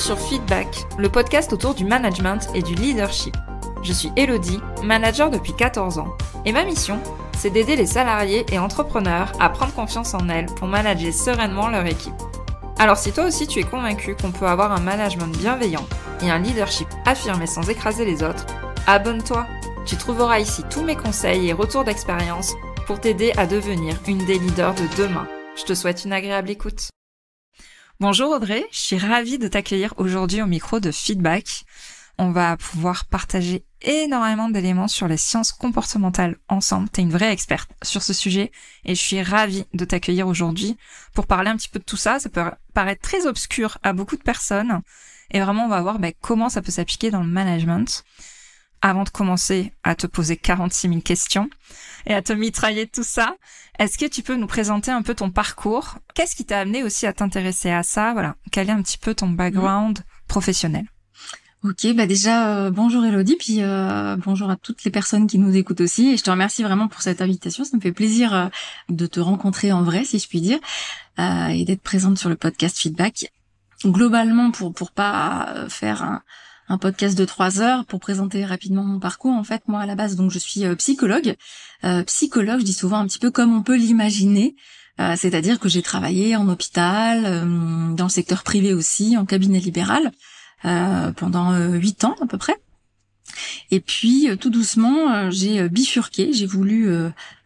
Bienvenue sur Feedback, le podcast autour du management et du leadership. Je suis Elodie, manager depuis 14 ans, et ma mission, c'est d'aider les salariés et entrepreneurs à prendre confiance en elles pour manager sereinement leur équipe. Alors si toi aussi tu es convaincu qu'on peut avoir un management bienveillant et un leadership affirmé sans écraser les autres, abonne-toi. Tu trouveras ici tous mes conseils et retours d'expérience pour t'aider à devenir une des leaders de demain. Je te souhaite une agréable écoute. Bonjour Audrey, je suis ravie de t'accueillir aujourd'hui au micro de Feedback. On va pouvoir partager énormément d'éléments sur les sciences comportementales ensemble. T'es une vraie experte sur ce sujet et je suis ravie de t'accueillir aujourd'hui pour parler un petit peu de tout ça. Ça peut paraître très obscur à beaucoup de personnes et vraiment on va voir comment ça peut s'appliquer dans le management. Avant de commencer à te poser 46 000 questions et à te mitrailler de tout ça, est-ce que tu peux nous présenter un peu ton parcours? Qu'est-ce qui t'a amené aussi à t'intéresser à ça? Voilà, quel est un petit peu ton background professionnel? Ok, déjà bonjour Elodie, puis bonjour à toutes les personnes qui nous écoutent aussi, et je te remercie vraiment pour cette invitation. Ça me fait plaisir de te rencontrer en vrai, si je puis dire, et d'être présente sur le podcast Feedback. Globalement, pour pas faire un podcast de 3 heures, pour présenter rapidement mon parcours, en fait, moi à la base, donc je suis psychologue. Psychologue, je dis souvent un petit peu comme on peut l'imaginer. C'est-à-dire que j'ai travaillé en hôpital, dans le secteur privé aussi, en cabinet libéral, pendant 8 ans à peu près. Et puis tout doucement j'ai bifurqué, j'ai voulu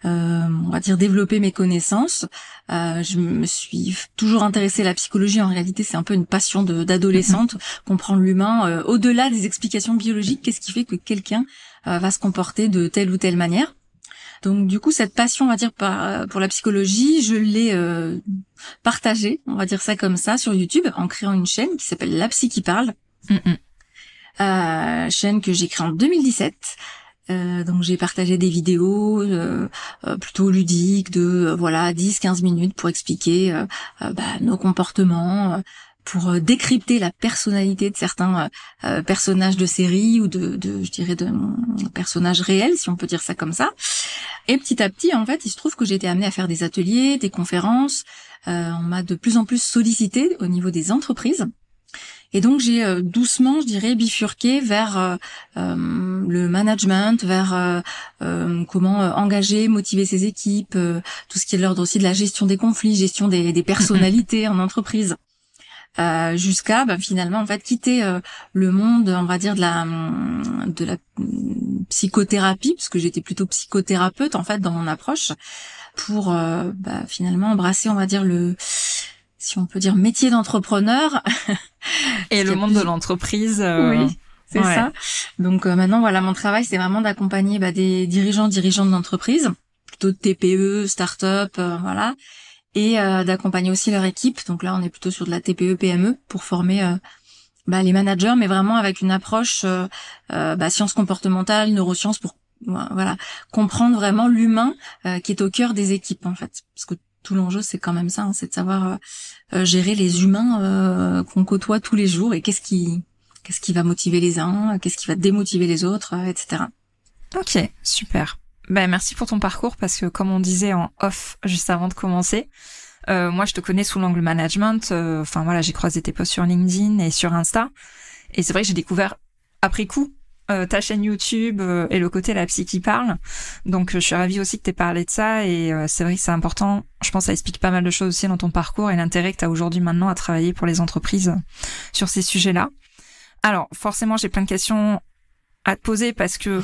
on va dire développer mes connaissances. Je me suis toujours intéressée à la psychologie. En réalité c'est un peu une passion d'adolescente, comprendre l'humain au-delà des explications biologiques. Qu'est-ce qui fait que quelqu'un va se comporter de telle ou telle manière? Donc du coup cette passion, on va dire pour la psychologie, je l'ai partagée, on va dire ça comme ça, sur YouTube en créant une chaîne qui s'appelle La Psy qui parle. Chaîne que j'ai créée en 2017. Donc j'ai partagé des vidéos plutôt ludiques de 10-15 minutes pour expliquer nos comportements, pour décrypter la personnalité de certains personnages de série ou de personnages réels, si on peut dire ça comme ça. Et petit à petit, en fait, il se trouve que j'ai été amenée à faire des ateliers, des conférences. On m'a de plus en plus sollicité au niveau des entreprises. Et donc j'ai doucement, je dirais, bifurqué vers le management, vers comment engager, motiver ses équipes, tout ce qui est de l'ordre aussi de la gestion des conflits, gestion des personnalités en entreprise, jusqu'à finalement en fait quitter le monde, on va dire de la psychothérapie, parce que j'étais plutôt psychothérapeute en fait dans mon approche, pour finalement embrasser, on va dire si on peut dire métier d'entrepreneur. Et le monde de l'entreprise. Oui, c'est ça. Donc maintenant, mon travail, c'est vraiment d'accompagner des dirigeantes d'entreprise, plutôt de TPE, start-up, et d'accompagner aussi leur équipe. Donc là, on est plutôt sur de la TPE, PME, pour former les managers, mais vraiment avec une approche sciences comportementales, neurosciences, pour comprendre vraiment l'humain qui est au cœur des équipes, en fait. Parce que tout l'enjeu, c'est quand même ça, c'est de savoir gérer les humains qu'on côtoie tous les jours, et qu'est-ce qui va motiver les uns, qu'est-ce qui va démotiver les autres, etc. Ok, super. Merci pour ton parcours, parce que comme on disait en off juste avant de commencer, moi je te connais sous l'angle management. J'ai croisé tes posts sur LinkedIn et sur Insta, et c'est vrai que j'ai découvert après coup ta chaîne YouTube et le côté La Psy qui parle. Donc je suis ravie aussi que t'aies parlé de ça, et c'est vrai que c'est important. Je pense que ça explique pas mal de choses aussi dans ton parcours et l'intérêt que t'as aujourd'hui maintenant à travailler pour les entreprises sur ces sujets-là. Alors forcément j'ai plein de questions à te poser, parce que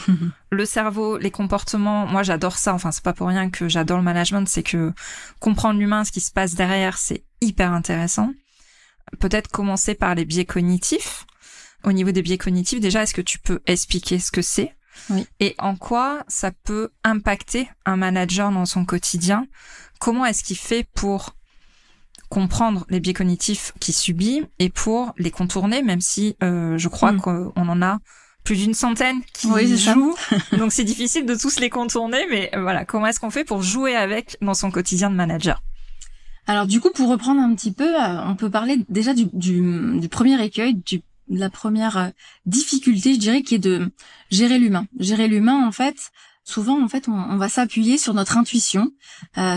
le cerveau, les comportements, moi j'adore ça. C'est pas pour rien que j'adore le management, c'est que comprendre l'humain, ce qui se passe derrière, c'est hyper intéressant. Peut-être commencer par les biais cognitifs. Au niveau des biais cognitifs, déjà, est-ce que tu peux expliquer ce que c'est? Oui. Et en quoi ça peut impacter un manager dans son quotidien? Comment est-ce qu'il fait pour comprendre les biais cognitifs qu'il subit et pour les contourner, même si je crois qu'on en a plus d'une centaine qui jouent, donc c'est difficile de tous les contourner, mais comment est-ce qu'on fait pour jouer avec dans son quotidien de manager? Alors du coup, pour reprendre un petit peu, on peut parler déjà du premier écueil, la première difficulté, je dirais, qui est de gérer l'humain. Gérer l'humain, en fait, Souvent, en fait, on va s'appuyer sur notre intuition,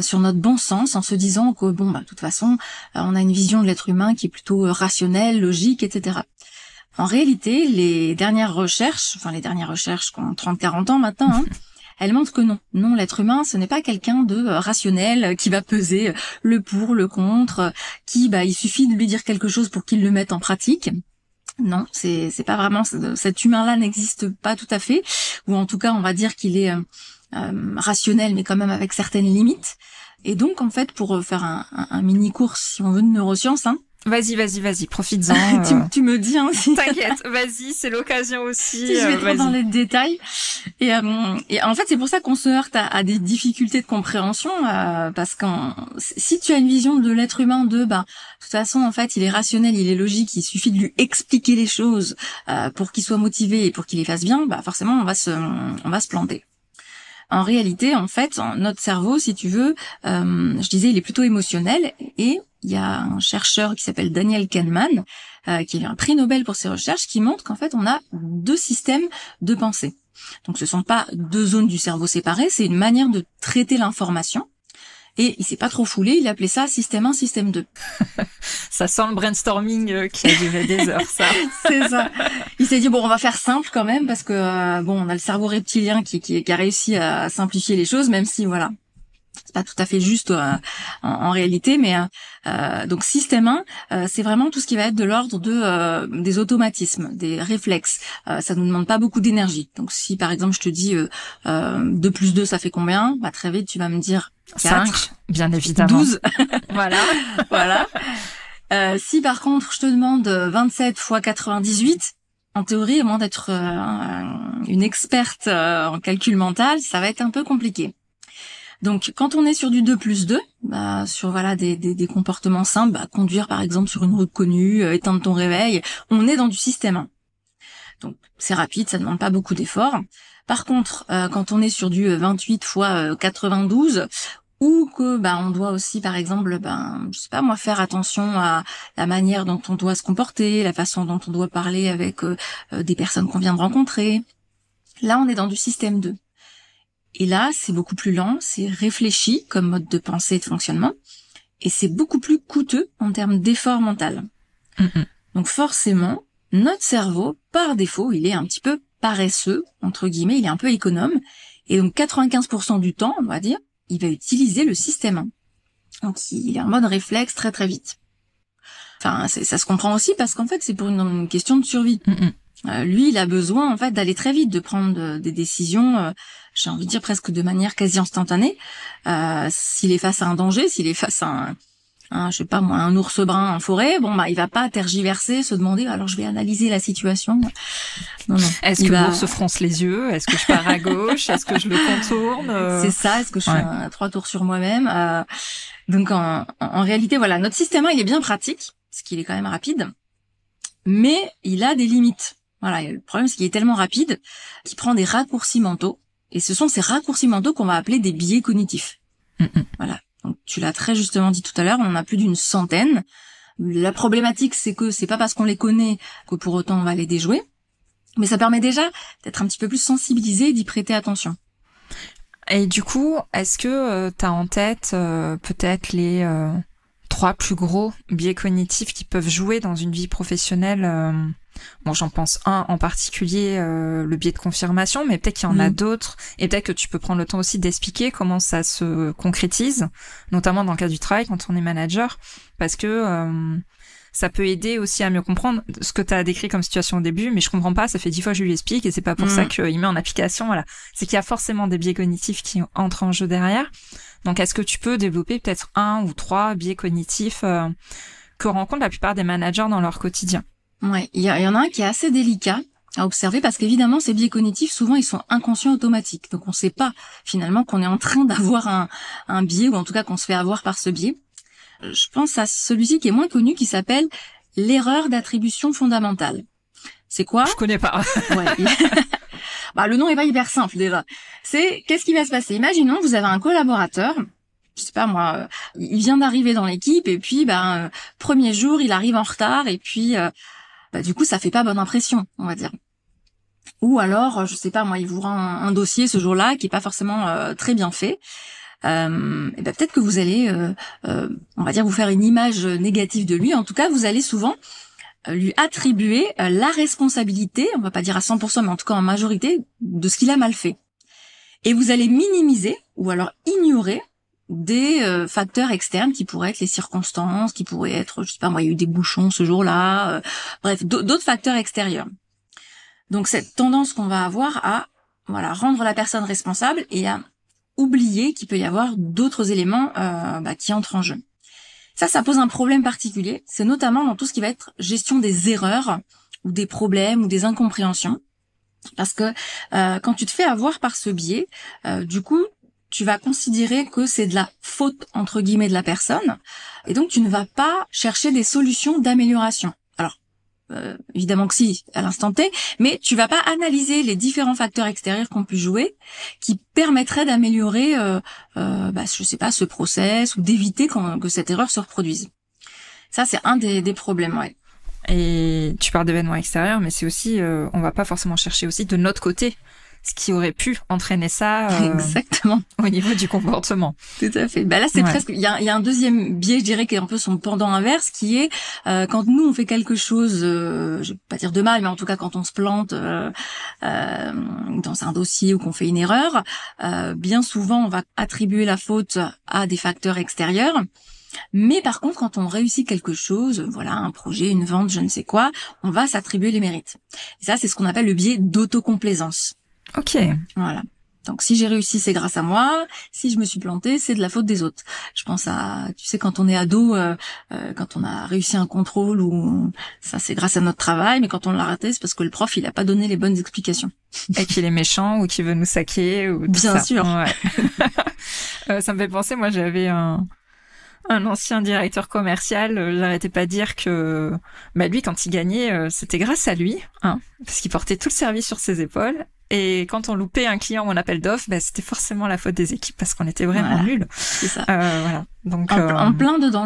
sur notre bon sens, en se disant que bon, de toute façon, on a une vision de l'être humain qui est plutôt rationnelle, logique, etc. En réalité, les dernières recherches qui ont 30-40 ans maintenant, hein, elles montrent que non. Non, l'être humain, ce n'est pas quelqu'un de rationnel qui va peser le pour, le contre, il suffit de lui dire quelque chose pour qu'il le mette en pratique. Non, c'est pas vraiment, cet humain-là n'existe pas tout à fait, ou en tout cas on va dire qu'il est rationnel, mais quand même avec certaines limites. Et donc en fait, pour faire un mini cours, si on veut, de neurosciences, hein. Vas-y, profites-en. Tu me dis, hein, si... T'inquiète, vas-y, c'est l'occasion aussi. Si je vais trop dans les détails. Et en fait, c'est pour ça qu'on se heurte à des difficultés de compréhension, parce que si tu as une vision de l'être humain de toute façon, en fait, il est rationnel, il est logique, il suffit de lui expliquer les choses pour qu'il soit motivé et pour qu'il les fasse bien, forcément, on va se planter. En réalité, en fait, notre cerveau, si tu veux, je disais, il est plutôt émotionnel, et il y a un chercheur qui s'appelle Daniel Kahneman, qui a eu un prix Nobel pour ses recherches, qui montre qu'en fait, on a 2 systèmes de pensée. Donc, ce sont pas 2 zones du cerveau séparées, c'est une manière de traiter l'information. Et il s'est pas trop foulé, il a appelé ça système 1, système 2. Ça sent le brainstorming qui a duré des heures, ça. C'est ça. Il s'est dit, on va faire simple quand même, parce que, on a le cerveau reptilien qui a réussi à simplifier les choses, même si, voilà, c'est pas tout à fait juste en réalité, mais donc système 1, c'est vraiment tout ce qui va être de l'ordre des automatismes, des réflexes. Ça nous demande pas beaucoup d'énergie. Donc si par exemple je te dis 2 plus 2 ça fait combien, très vite tu vas me dire 4, 5, bien évidemment. 12. Voilà. Si par contre je te demande 27 fois 98, en théorie, à moins d'être une experte en calcul mental, ça va être un peu compliqué. Donc, quand on est sur du 2 plus 2, sur des comportements simples, conduire par exemple sur une route connue, éteindre ton réveil, on est dans du système 1. Donc, c'est rapide, ça demande pas beaucoup d'efforts. Par contre, quand on est sur du 28 fois 92, ou que on doit aussi par exemple je sais pas moi, faire attention à la manière dont on doit se comporter, la façon dont on doit parler avec des personnes qu'on vient de rencontrer, là on est dans du système 2. Et là, c'est beaucoup plus lent, c'est réfléchi comme mode de pensée et de fonctionnement, et c'est beaucoup plus coûteux en termes d'effort mental. Donc forcément, notre cerveau, par défaut, il est un petit peu paresseux, entre guillemets, il est un peu économe, et donc 95% du temps, on va dire, il va utiliser le système 1. Donc il est en mode réflexe très très vite. Enfin, ça se comprend aussi parce qu'en fait, c'est pour une question de survie. Lui, il a besoin en fait d'aller très vite, de prendre des décisions, j'ai envie de dire presque de manière quasi instantanée. S'il est face à un danger, s'il est face à je sais pas moi, un ours brun en forêt, il va pas tergiverser, se demander alors je vais analyser la situation. Non. Est-ce que l'ours fronce les yeux? Est-ce que je pars à gauche? Est-ce que je le contourne? C'est ça. Est-ce que je fais 3 tours sur moi-même? Donc en réalité, voilà, notre système 1, il est bien pratique, parce qu'il est quand même rapide, mais il a des limites. Voilà, le problème c'est qu'il est tellement rapide qu'il prend des raccourcis mentaux, et ce sont ces raccourcis mentaux qu'on va appeler des biais cognitifs. Voilà. Donc tu l'as très justement dit tout à l'heure, on en a plus d'une centaine. La problématique, c'est que c'est pas parce qu'on les connaît que pour autant on va les déjouer, mais ça permet déjà d'être un petit peu plus sensibilisé et d'y prêter attention. Et du coup, est-ce que t'as en tête peut-être les 3 plus gros biais cognitifs qui peuvent jouer dans une vie professionnelle? Bon, j'en pense un en particulier, le biais de confirmation, mais peut-être qu'il y en a d'autres, et peut-être que tu peux prendre le temps aussi d'expliquer comment ça se concrétise, notamment dans le cas du travail quand on est manager, parce que ça peut aider aussi à mieux comprendre ce que tu as décrit comme situation au début, mais je comprends pas, ça fait 10 fois que je lui explique, et c'est pas pour ça qu'il met en application, voilà. C'est qu'il y a forcément des biais cognitifs qui entrent en jeu derrière. Donc est-ce que tu peux développer peut-être 1 ou 3 biais cognitifs que rencontrent la plupart des managers dans leur quotidien? Ouais, il y en a un qui est assez délicat à observer parce qu'évidemment ces biais cognitifs souvent ils sont inconscients automatiques. Donc on sait pas finalement qu'on est en train d'avoir un biais, ou en tout cas qu'on se fait avoir par ce biais. Je pense à celui-ci qui est moins connu, qui s'appelle l'erreur d'attribution fondamentale. C'est quoi? Je connais pas. Ouais. Le nom est pas hyper simple déjà. C'est qu'est-ce qui va se passer? Imaginons vous avez un collaborateur, je sais pas moi, il vient d'arriver dans l'équipe et puis premier jour il arrive en retard et puis du coup ça fait pas bonne impression, on va dire. Ou alors, je sais pas moi, il vous rend un dossier ce jour-là qui est pas forcément très bien fait. Et ben peut-être que vous allez, on va dire, vous faire une image négative de lui. En tout cas, vous allez souvent lui attribuer la responsabilité, on va pas dire à 100%, mais en tout cas en majorité, de ce qu'il a mal fait. Et vous allez minimiser ou alors ignorer des facteurs externes qui pourraient être les circonstances, qui pourraient être, je sais pas moi, il y a eu des bouchons ce jour-là, bref, d'autres facteurs extérieurs. Donc cette tendance qu'on va avoir à rendre la personne responsable et à oublier qu'il peut y avoir d'autres éléments qui entrent en jeu. Ça pose un problème particulier, c'est notamment dans tout ce qui va être gestion des erreurs ou des problèmes ou des incompréhensions. Parce que quand tu te fais avoir par ce biais, du coup, tu vas considérer que c'est de la faute, entre guillemets, de la personne, et donc tu ne vas pas chercher des solutions d'amélioration. Alors, évidemment que si, à l'instant T, mais tu vas pas analyser les différents facteurs extérieurs qu'on peut jouer, qui permettraient d'améliorer, je sais pas, ce process, ou d'éviter que cette erreur se reproduise. Ça, c'est un des problèmes, ouais. Et tu parles d'événements extérieurs, mais c'est aussi, on va pas forcément chercher aussi de notre côté ce qui aurait pu entraîner ça exactement au niveau du comportement. Tout à fait. Là c'est presque il y a un deuxième biais, je dirais, qui est un peu son pendant inverse, qui est quand nous on fait quelque chose, je vais pas dire de mal, mais en tout cas quand on se plante dans un dossier ou qu'on fait une erreur, bien souvent on va attribuer la faute à des facteurs extérieurs. Mais par contre, quand on réussit quelque chose, un projet, une vente, je ne sais quoi, on va s'attribuer les mérites. Et ça, c'est ce qu'on appelle le biais d'autocomplaisance. Ok. Voilà. Donc si j'ai réussi, c'est grâce à moi. Si je me suis plantée, c'est de la faute des autres. Je pense à, tu sais, quand on est ado, quand on a réussi un contrôle, ou ça c'est grâce à notre travail, mais quand on l'a raté, c'est parce que le prof il a pas donné les bonnes explications. Et qu'il est méchant ou qu'il veut nous saquer ou tout bien ça. sûr. Ouais. Ça me fait penser, moi j'avais un ancien directeur commercial, j'arrêtais pas de dire que lui quand il gagnait, c'était grâce à lui, parce qu'il portait tout le service sur ses épaules. Et quand on loupait un client ou un appel d'offres, c'était forcément la faute des équipes parce qu'on était vraiment nuls. C'est ça. Voilà. Donc en plein dedans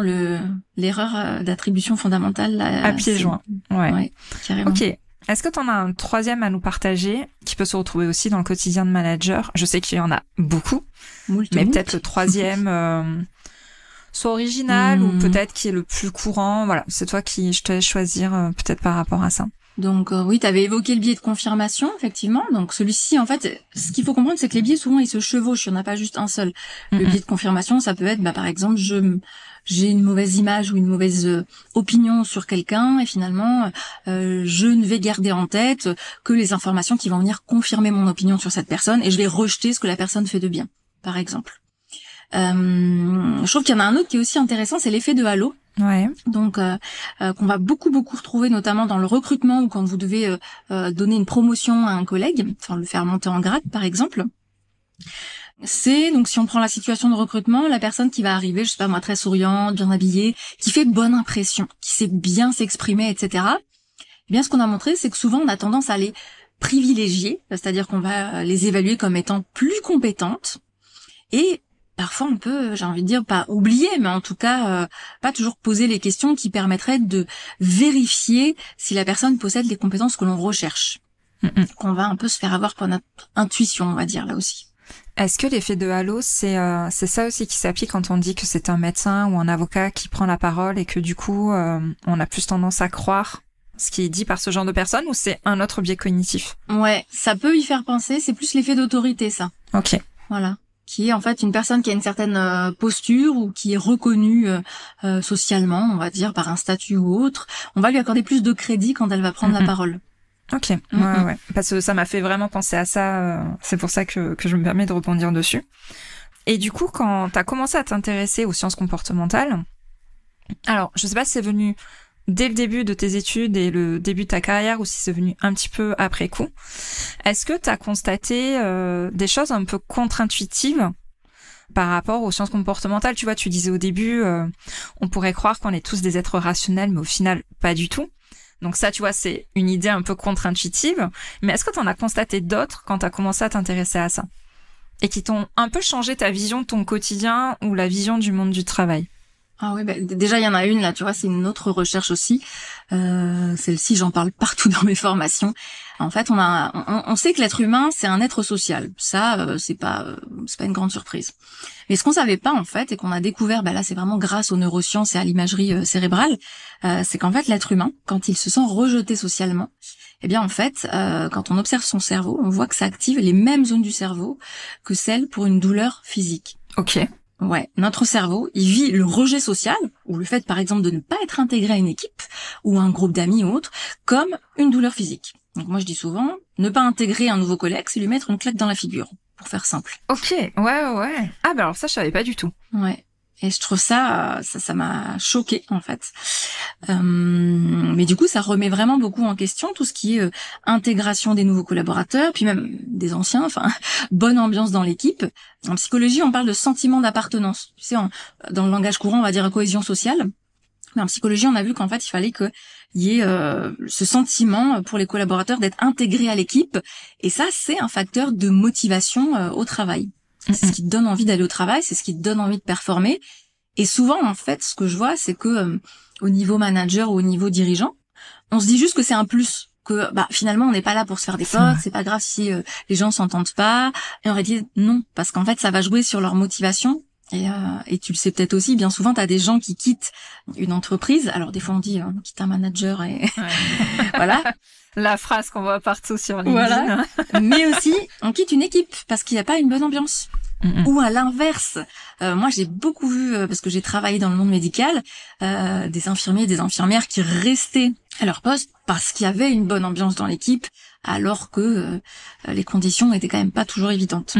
l'erreur d'attribution fondamentale là, à pieds joints. Ouais, carrément. Ok. Est-ce que tu en as un troisième à nous partager qui peut se retrouver aussi dans le quotidien de manager? Je sais qu'il y en a beaucoup, mais peut-être le troisième soit original ou peut-être qui est le plus courant. Voilà, c'est toi qui je te laisse choisir peut-être par rapport à ça. Donc oui, tu avais évoqué le biais de confirmation, effectivement. Donc celui-ci, en fait, ce qu'il faut comprendre, c'est que les biais, souvent, ils se chevauchent. Il n'y en a pas juste un seul. Le biais de confirmation, ça peut être, par exemple, j'ai une mauvaise image ou une mauvaise opinion sur quelqu'un et finalement, je ne vais garder en tête que les informations qui vont venir confirmer mon opinion sur cette personne et je vais rejeter ce que la personne fait de bien, par exemple. Je trouve qu'il y en a un autre qui est aussi intéressant, c'est l'effet de halo. Ouais. Donc qu'on va beaucoup retrouver notamment dans le recrutement ou quand vous devez donner une promotion à un collègue, enfin le faire monter en grade par exemple. C'est donc si on prend la situation de recrutement, la personne qui va arriver, je sais pas moi, très souriante, bien habillée, qui fait bonne impression, qui sait bien s'exprimer, etc. Eh bien ce qu'on a montré, c'est que souvent on a tendance à les privilégier, c'est-à-dire qu'on va les évaluer comme étant plus compétentes et parfois on peut, j'ai envie de dire, pas oublier, mais en tout cas, pas toujours poser les questions qui permettraient de vérifier si la personne possède les compétences que l'on recherche. Qu'on va un peu se faire avoir par notre intuition, on va dire, là aussi. Est-ce que l'effet de halo, c'est ça aussi qui s'applique quand on dit que c'est un médecin ou un avocat qui prend la parole et que du coup, on a plus tendance à croire ce qui est dit par ce genre de personne, ou c'est un autre biais cognitif? Ouais, ça peut y faire penser, c'est plus l'effet d'autorité, ça. Ok. Voilà. Qui est en fait une personne qui a une certaine posture ou qui est reconnue socialement, on va dire, par un statut ou autre. On va lui accorder plus de crédit quand elle va prendre la parole. Ok, ouais. Parce que ça m'a fait vraiment penser à ça. C'est pour ça que je me permets de rebondir dessus. Et du coup, quand t'as commencé à t'intéresser aux sciences comportementales, alors je sais pas si c'est venu dès le début de tes études et le début de ta carrière ou si c'est venu un petit peu après coup, est-ce que tu as constaté des choses un peu contre-intuitives par rapport aux sciences comportementales? Tu vois, tu disais au début, on pourrait croire qu'on est tous des êtres rationnels, mais au final, pas du tout. Donc ça, tu vois, c'est une idée un peu contre-intuitive. Mais est-ce que tu en as constaté d'autres quand tu as commencé à t'intéresser à ça? Et qui t'ont un peu changé ta vision de ton quotidien ou la vision du monde du travail? Ah oui, déjà il y en a une là, tu vois, c'est une autre recherche aussi. Celle-ci, j'en parle partout dans mes formations. En fait, on sait que l'être humain, c'est un être social. Ça, c'est pas une grande surprise. Mais ce qu'on savait pas en fait, et qu'on a découvert, là, c'est vraiment grâce aux neurosciences et à l'imagerie cérébrale, c'est qu'en fait, l'être humain, quand il se sent rejeté socialement, eh bien en fait, quand on observe son cerveau, on voit que ça active les mêmes zones du cerveau que celles pour une douleur physique. Ok. Ouais, notre cerveau, il vit le rejet social, ou le fait par exemple de ne pas être intégré à une équipe, ou à un groupe d'amis ou autre, comme une douleur physique. Donc moi je dis souvent, ne pas intégrer un nouveau collègue, c'est lui mettre une claque dans la figure, pour faire simple. Ok, ouais. Ah alors ça je savais pas du tout. Ouais. Et je trouve ça m'a choquée en fait. Mais du coup, ça remet vraiment beaucoup en question tout ce qui est intégration des nouveaux collaborateurs, puis même des anciens. Enfin, bonne ambiance dans l'équipe. En psychologie, on parle de sentiment d'appartenance. Tu sais, dans le langage courant, on va dire cohésion sociale. Mais en psychologie, on a vu qu'en fait, il fallait qu'il y ait ce sentiment pour les collaborateurs d'être intégrés à l'équipe. Et ça, c'est un facteur de motivation au travail. C'est ce qui te donne envie d'aller au travail, c'est ce qui te donne envie de performer. Et souvent, en fait, ce que je vois, c'est que au niveau manager ou au niveau dirigeant, on se dit juste que c'est un plus, que finalement, on n'est pas là pour se faire des potes, c'est pas grave si les gens s'entendent pas. Et on aurait dit non, parce qu'en fait, ça va jouer sur leur motivation. Et tu le sais peut-être aussi, bien souvent, tu as des gens qui quittent une entreprise. Alors des fois, on dit quitte un manager et voilà. La phrase qu'on voit partout sur LinkedIn. Voilà. Mais aussi, on quitte une équipe parce qu'il n'y a pas une bonne ambiance. Ou à l'inverse. Moi, j'ai beaucoup vu, parce que j'ai travaillé dans le monde médical, des infirmiers et des infirmières qui restaient à leur poste parce qu'il y avait une bonne ambiance dans l'équipe, alors que les conditions n'étaient quand même pas toujours évidentes.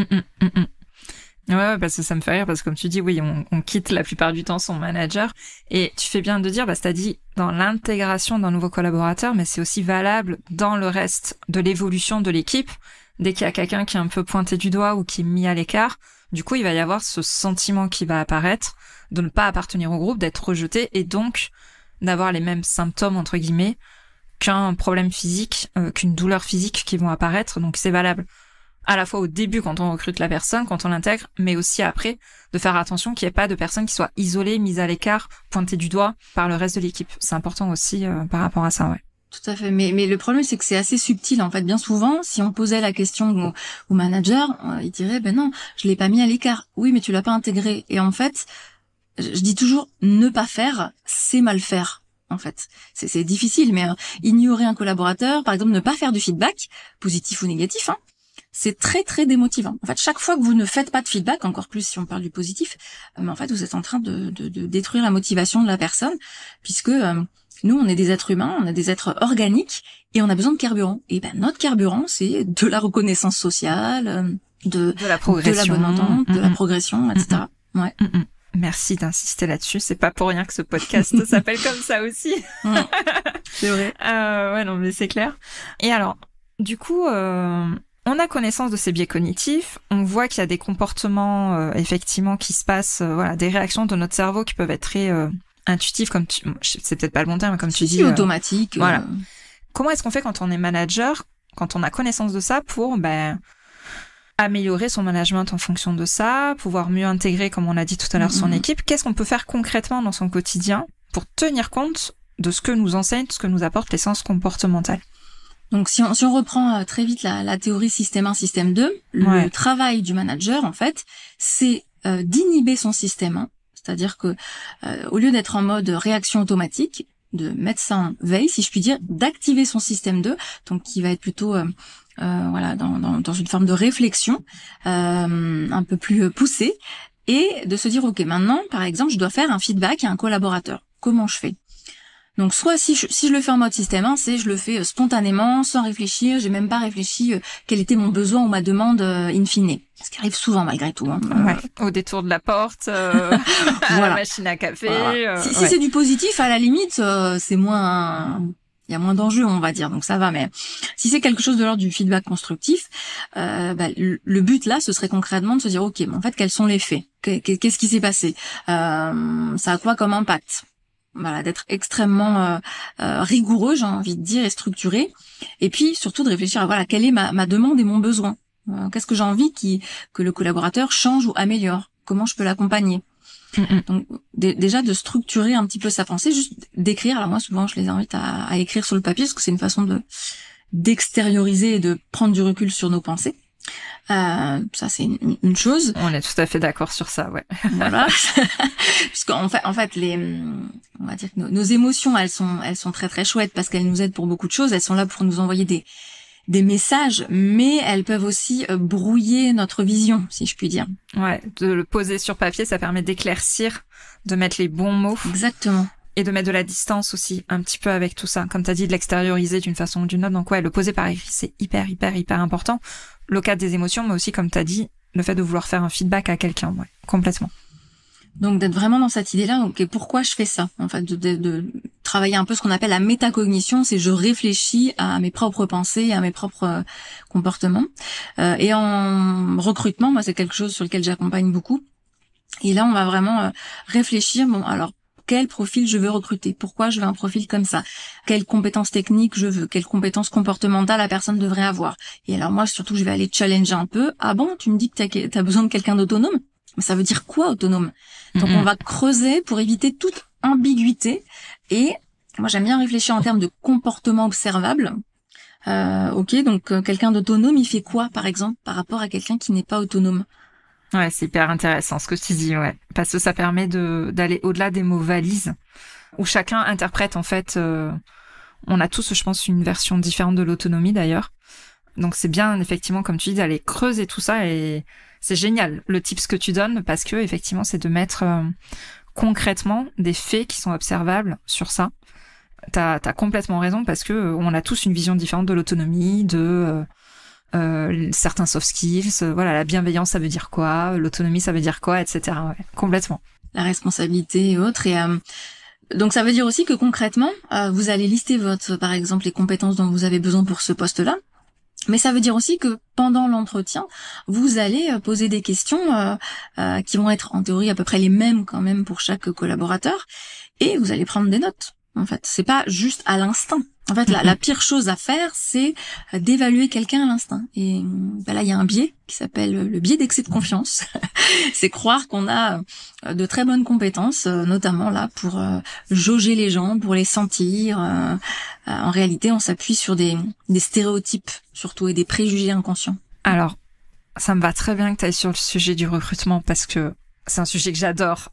Ouais, parce que ça me fait rire, parce que comme tu dis, oui, on quitte la plupart du temps son manager, et tu fais bien de dire, t'as dit dans l'intégration d'un nouveau collaborateur, mais c'est aussi valable dans le reste de l'évolution de l'équipe. Dès qu'il y a quelqu'un qui est un peu pointé du doigt ou qui est mis à l'écart, du coup, il va y avoir ce sentiment qui va apparaître de ne pas appartenir au groupe, d'être rejeté, et donc d'avoir les mêmes symptômes, entre guillemets, qu'un problème physique, qu'une douleur physique qui vont apparaître, donc c'est valable. À la fois au début quand on recrute la personne, quand on l'intègre, mais aussi après, de faire attention qu'il n'y ait pas de personnes qui soient isolées, mises à l'écart, pointées du doigt par le reste de l'équipe. C'est important aussi par rapport à ça, ouais. Tout à fait. Mais le problème, c'est que c'est assez subtil. En fait, bien souvent, si on posait la question au manager, il dirait, non, je l'ai pas mis à l'écart. Oui, mais tu l'as pas intégré. Et en fait, je dis toujours, ne pas faire, c'est mal faire. En fait, c'est difficile, mais ignorer un collaborateur, par exemple, ne pas faire du feedback, positif ou négatif, c'est très très démotivant. En fait, chaque fois que vous ne faites pas de feedback, encore plus si on parle du positif, mais en fait, vous êtes en train de détruire la motivation de la personne, puisque nous, on est des êtres humains, on est des êtres organiques, et on a besoin de carburant. Et notre carburant, c'est de la reconnaissance sociale, de la progression, de la bonne entente, de la progression, etc. Ouais. Merci d'insister là-dessus. C'est pas pour rien que ce podcast s'appelle comme ça aussi. C'est vrai. Ouais, non, mais c'est clair. Et alors, du coup, on a connaissance de ces biais cognitifs. On voit qu'il y a des comportements, effectivement, qui se passent, des réactions de notre cerveau qui peuvent être très intuitives, comme c'est peut-être pas le bon terme, mais comme tu dis. Automatique. Voilà. Comment est-ce qu'on fait quand on est manager, quand on a connaissance de ça, pour améliorer son management en fonction de ça, pouvoir mieux intégrer, comme on l'a dit tout à l'heure, son équipe? Qu'est-ce qu'on peut faire concrètement dans son quotidien pour tenir compte de ce que nous enseigne, de ce que nous apporte les sciences comportementales? Donc si on reprend très vite la théorie système 1, système 2, le travail du manager, en fait, c'est d'inhiber son système 1, c'est-à-dire que au lieu d'être en mode réaction automatique, de mettre ça en veille, si je puis dire, d'activer son système 2, donc qui va être plutôt dans une forme de réflexion un peu plus poussée, et de se dire ok, maintenant par exemple je dois faire un feedback à un collaborateur, comment je fais? Donc soit si je le fais en mode système 1, c'est je le fais spontanément, sans réfléchir, j'ai même pas réfléchi quel était mon besoin ou ma demande in fine. Ce qui arrive souvent malgré tout. Au détour de la porte, à la machine à café. Voilà. Si c'est du positif, à la limite, c'est moins... Il y a moins d'enjeux, on va dire, donc ça va. Mais si c'est quelque chose de l'ordre du feedback constructif, le but là, ce serait concrètement de se dire, ok, mais en fait, quels sont les faits? Qu'est-ce qui s'est passé? Ça a quoi comme impact? Voilà, d'être extrêmement rigoureux, j'ai envie de dire, et structuré. Et puis surtout de réfléchir à quelle est ma demande et mon besoin. Qu'est-ce que j'ai envie que le collaborateur change ou améliore? Comment je peux l'accompagner? Donc déjà de structurer un petit peu sa pensée, juste d'écrire. Alors moi souvent je les invite à écrire sur le papier parce que c'est une façon d'extérioriser et de prendre du recul sur nos pensées. Ça c'est une chose. On est tout à fait d'accord sur ça, ouais. Voilà. Puisqu'en fait, on va dire que nos émotions, elles sont très très chouettes parce qu'elles nous aident pour beaucoup de choses. Elles sont là pour nous envoyer des messages, mais elles peuvent aussi brouiller notre vision, si je puis dire. Ouais, de le poser sur papier, ça permet d'éclaircir, de mettre les bons mots. Exactement. Et de mettre de la distance aussi, un petit peu avec tout ça. Comme t'as dit, de l'extérioriser d'une façon ou d'une autre. Donc ouais, le poser par écrit, c'est hyper important. Le cadre des émotions, mais aussi, comme t'as dit, le fait de vouloir faire un feedback à quelqu'un, ouais, complètement. Donc d'être vraiment dans cette idée-là, ok, pourquoi je fais ça? En fait, de travailler un peu ce qu'on appelle la métacognition, c'est je réfléchis à mes propres pensées, à mes propres comportements. Et en recrutement, moi, c'est quelque chose sur lequel j'accompagne beaucoup. Et là, on va vraiment réfléchir, bon, alors, quel profil je veux recruter? Pourquoi je veux un profil comme ça? Quelles compétences techniques je veux? Quelles compétences comportementales la personne devrait avoir? Et alors moi, surtout, je vais aller challenger un peu. Ah bon, tu me dis que t'as besoin de quelqu'un d'autonome? Mais ça veut dire quoi, autonome? Donc on va creuser pour éviter toute ambiguïté. Et moi, j'aime bien réfléchir en termes de comportement observable. Ok, donc quelqu'un d'autonome, il fait quoi, par exemple, par rapport à quelqu'un qui n'est pas autonome? Ouais, c'est hyper intéressant ce que tu dis, ouais. Parce que ça permet d'aller au-delà des mots valises, où chacun interprète, en fait, on a tous, je pense, une version différente de l'autonomie, d'ailleurs. Donc c'est bien, effectivement, comme tu dis, d'aller creuser tout ça, et c'est génial, le tips que tu donnes, parce que, effectivement, c'est de mettre concrètement des faits qui sont observables sur ça. T'as complètement raison, parce que on a tous une vision différente de l'autonomie, certains soft skills, voilà, la bienveillance ça veut dire quoi, l'autonomie ça veut dire quoi, etc. Ouais, complètement. La responsabilité et autres. Et donc ça veut dire aussi que concrètement, vous allez lister par exemple, les compétences dont vous avez besoin pour ce poste-là. Mais ça veut dire aussi que pendant l'entretien, vous allez poser des questions qui vont être en théorie à peu près les mêmes quand même pour chaque collaborateur, et vous allez prendre des notes. En fait, c'est pas juste à l'instinct. En fait, la pire chose à faire, c'est d'évaluer quelqu'un à l'instinct. Et là, il y a un biais qui s'appelle le biais d'excès de confiance. C'est croire qu'on a de très bonnes compétences, notamment là pour jauger les gens, pour les sentir. En réalité, on s'appuie sur des stéréotypes surtout et des préjugés inconscients. Alors, ça me va très bien que tu ailles sur le sujet du recrutement parce que c'est un sujet que j'adore.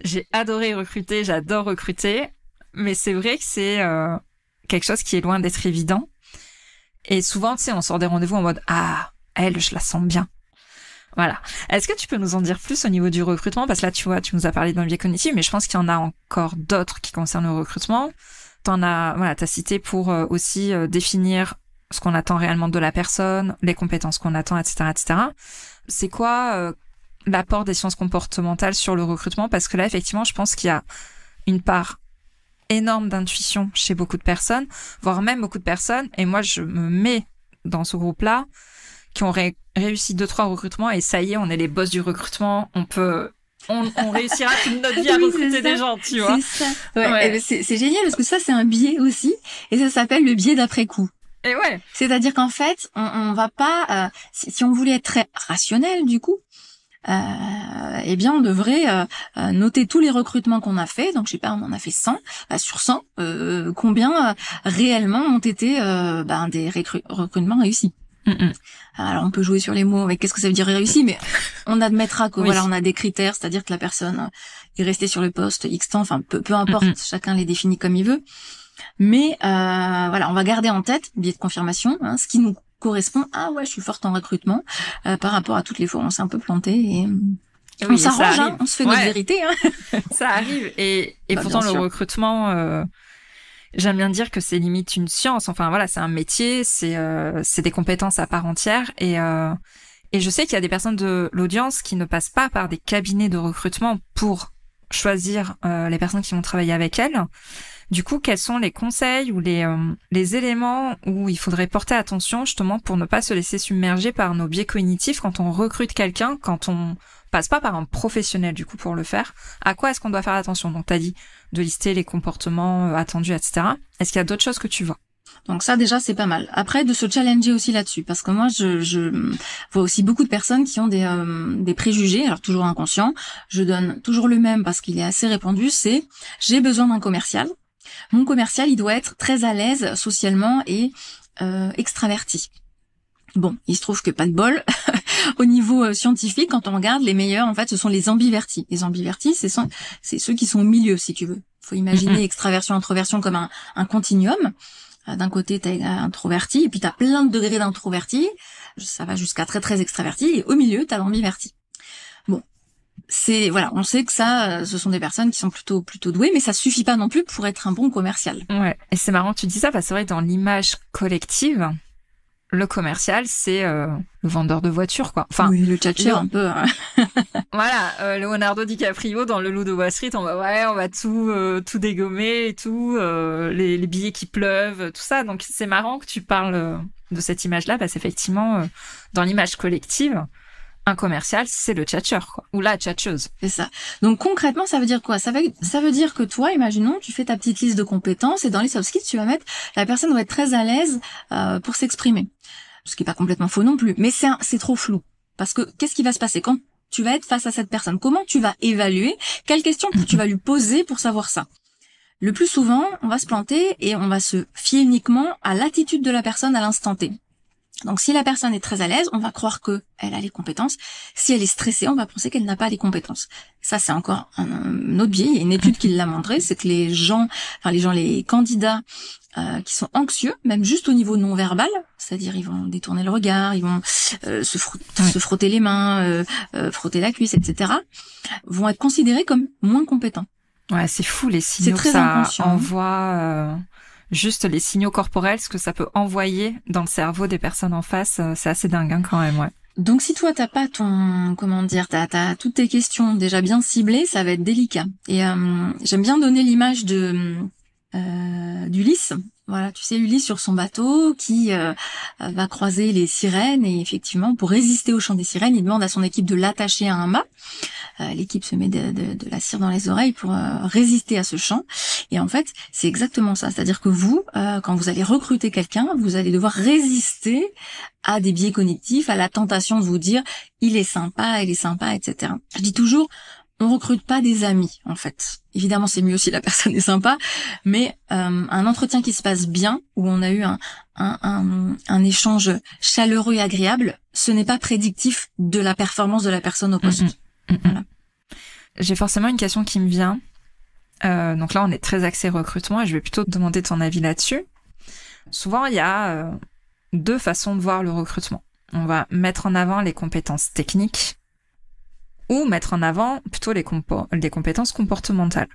J'ai adoré recruter, j'adore recruter, mais c'est vrai que c'est quelque chose qui est loin d'être évident. Et souvent, tu sais, on sort des rendez-vous en mode « Ah, elle, je la sens bien ». Voilà. Est-ce que tu peux nous en dire plus au niveau du recrutement? Parce que là, tu vois, tu nous as parlé d'un biais cognitif, mais je pense qu'il y en a encore d'autres qui concernent le recrutement. T'as cité pour aussi définir ce qu'on attend réellement de la personne, les compétences qu'on attend, etc., etc. C'est quoi l'apport des sciences comportementales sur le recrutement? Parce que là, effectivement, je pense qu'il y a une part énorme d'intuition chez beaucoup de personnes, voire même beaucoup de personnes, et moi, je me mets dans ce groupe-là, qui ont réussi 2-3 recrutements, et ça y est, on est les boss du recrutement, on réussira toute notre vie à recruter des gens, tu vois. C'est ça. Ouais. C'est génial, parce que ça, c'est un biais aussi, et ça s'appelle le biais d'après-coup. Et ouais. C'est-à-dire qu'en fait, on va pas, si on voulait être très rationnel, du coup, eh bien, on devrait noter tous les recrutements qu'on a fait. Donc, je sais pas, on en a fait 100. Sur 100, combien réellement ont été des recrutements réussis? Alors, on peut jouer sur les mots avec qu'est-ce que ça veut dire réussi, mais on admettra que voilà, on a des critères, c'est-à-dire que la personne est restée sur le poste X temps. Enfin, peu importe, chacun les définit comme il veut. Mais voilà, on va garder en tête, biais de confirmation, ce qui nous correspond. Ah ouais, je suis forte en recrutement par rapport à toutes les fois où on s'est un peu planté et on s'arrange, on se fait notre vérité. Ça arrive et pourtant le recrutement, j'aime bien dire que c'est limite une science. Enfin voilà, c'est un métier, c'est des compétences à part entière et je sais qu'il y a des personnes de l'audience qui ne passent pas par des cabinets de recrutement pour choisir les personnes qui vont travailler avec elles. Du coup, quels sont les conseils ou les éléments où il faudrait porter attention justement pour ne pas se laisser submerger par nos biais cognitifs quand on recrute quelqu'un, quand on passe pas par un professionnel du coup pour le faire? À quoi est-ce qu'on doit faire attention? Donc t'as dit de lister les comportements attendus, etc. Est-ce qu'il y a d'autres choses que tu vois? Donc ça déjà c'est pas mal. Après de se challenger aussi là-dessus, parce que moi je vois aussi beaucoup de personnes qui ont des préjugés, alors toujours inconscients. Je donne toujours le même parce qu'il est assez répandu, c'est j'ai besoin d'un commercial. Mon commercial il doit être très à l'aise socialement et extraverti. Bon, il se trouve que pas de bol. Au niveau scientifique, quand on regarde, les meilleurs, en fait, ce sont les ambivertis. Les ambivertis, c'est ceux qui sont au milieu, si tu veux. Faut imaginer extraversion, introversion comme un continuum. D'un côté, t'as introverti, et puis t'as plein de degrés d'introverti. Ça va jusqu'à très très extraverti, et au milieu, t'as l'ambiverti. Bon, voilà, on sait que ça, ce sont des personnes qui sont plutôt douées, mais ça suffit pas non plus pour être un bon commercial. Ouais, et c'est marrant que tu dis ça, parce que c'est vrai que dans l'image collective, le commercial, c'est le vendeur de voitures, quoi. Enfin, oui, le tchatcheur un peu. Voilà, Leonardo DiCaprio dans Le Loup de Wall Street, on va tout dégommer et tout, les billets qui pleuvent, tout ça. Donc c'est marrant que tu parles de cette image-là, parce qu'effectivement, dans l'image collective, un commercial, c'est le tchatcheur, quoi, ou la tchatcheuse. C'est ça. Donc concrètement, ça veut dire quoi? Ça veut dire que toi, imaginons, tu fais ta petite liste de compétences et dans les soft skills, tu vas mettre la personne doit être très à l'aise pour s'exprimer. Ce qui est pas complètement faux non plus, mais c'est trop flou. Parce que qu'est-ce qui va se passer quand tu vas être face à cette personne? Comment tu vas évaluer? Quelles questions tu vas lui poser pour savoir ça? Le plus souvent, on va se planter et on va se fier uniquement à l'attitude de la personne à l'instant T. Donc si la personne est très à l'aise, on va croire que elle a les compétences. Si elle est stressée, on va penser qu'elle n'a pas les compétences. Ça, c'est encore un autre biais. Il y a une étude qui l'a montré, c'est que les candidats qui sont anxieux, même juste au niveau non verbal, c'est-à-dire ils vont détourner le regard, ils vont se frotter les mains, frotter la cuisse, etc., vont être considérés comme moins compétents. Ouais, c'est fou les signaux que ça envoie. Juste les signaux corporels, ce que ça peut envoyer dans le cerveau des personnes en face, c'est assez dingue hein, quand même, ouais. Donc si toi t'as pas t'as toutes tes questions déjà bien ciblées, ça va être délicat. Et j'aime bien donner l'image d'Ulysse. Voilà, tu sais, Ulysse sur son bateau qui va croiser les sirènes et effectivement, pour résister au chant des sirènes, il demande à son équipe de l'attacher à un mât. L'équipe se met de la cire dans les oreilles pour résister à ce chant. Et en fait, c'est exactement ça. C'est-à-dire que vous, quand vous allez recruter quelqu'un, vous allez devoir résister à des biais cognitifs, à la tentation de vous dire « il est sympa, elle est sympa », etc. Je dis toujours, on recrute pas des amis, en fait. Évidemment, c'est mieux si la personne est sympa, mais un entretien qui se passe bien, où on a eu un échange chaleureux et agréable, ce n'est pas prédictif de la performance de la personne au poste. Voilà. J'ai forcément une question qui me vient. Donc là, on est très axé recrutement et je vais plutôt te demander ton avis là-dessus. Souvent, il y a deux façons de voir le recrutement. On va mettre en avant les compétences techniques ou mettre en avant plutôt les compétences comportementales.